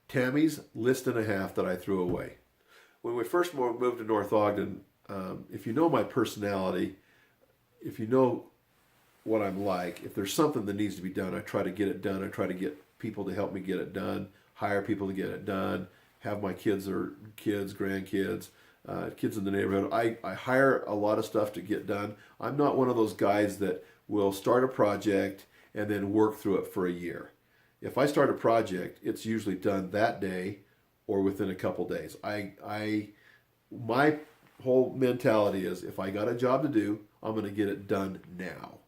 Tammy's list and a half that I threw away. When we first moved to North Ogden, if you know my personality, if you know what I'm like, if there's something that needs to be done, I try to get it done. I try to get people to help me get it done, hire people to get it done, have my kids or kids, grandkids, kids in the neighborhood. I hire a lot of stuff to get done. I'm not one of those guys that will start a project and then work through it for a year. If I start a project, it's usually done that day or within a couple days. My whole mentality is if I got a job to do, I'm going to get it done now.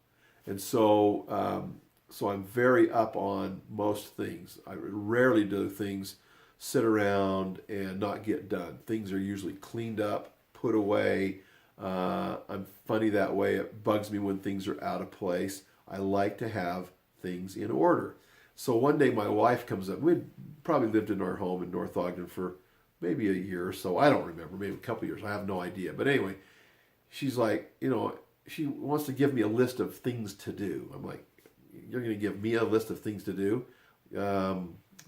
And so I'm very up on most things. I rarely do things sit around and not get done. Things are usually cleaned up, put away. I'm funny that way. It bugs me when things are out of place. I like to have things in order. So one day my wife comes up. We'd probably lived in our home in North Ogden for maybe a year or so. I don't remember, maybe a couple years. I have no idea. But anyway, she's like, she wants to give me a list of things to do. I'm like, you're going to give me a list of things to do?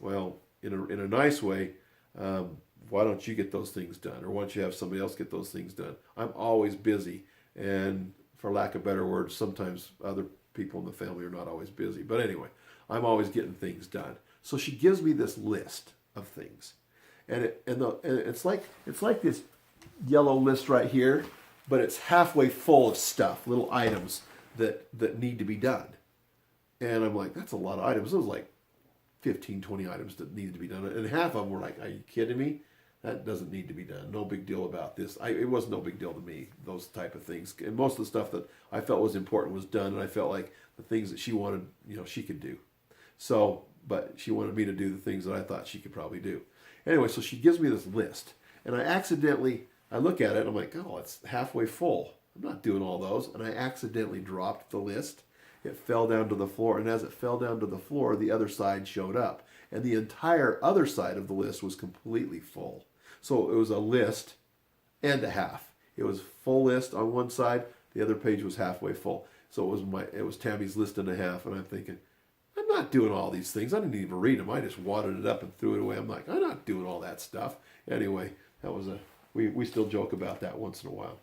Well, in a nice way, why don't you get those things done? Or why don't you have somebody else get those things done? I'm always busy. And for lack of better words, sometimes other people in the family are not always busy. But anyway, I'm always getting things done. So she gives me this list of things. And it's like this yellow list right here, but it's halfway full of stuff, little items that need to be done. And I'm like, that's a lot of items. It was like 15, 20 items that needed to be done. And half of them were like, are you kidding me? That doesn't need to be done. No big deal about this. It was no big deal to me, those type of things. And most of the stuff that I felt was important was done. And I felt like the things that she wanted, she could do. So, but she wanted me to do the things that I thought she could probably do. Anyway, so she gives me this list. And I look at it and I'm like, oh, it's halfway full. I'm not doing all those. And I accidentally dropped the list. It fell down to the floor. And as it fell down to the floor, the other side showed up. And the entire other side of the list was completely full. So it was a list and a half. It was full list on one side. The other page was halfway full. So it was Tammy's list and a half. And I'm thinking, I'm not doing all these things. I didn't even read them. I just wadded it up and threw it away. I'm like, I'm not doing all that stuff. Anyway, that was we still joke about that once in a while.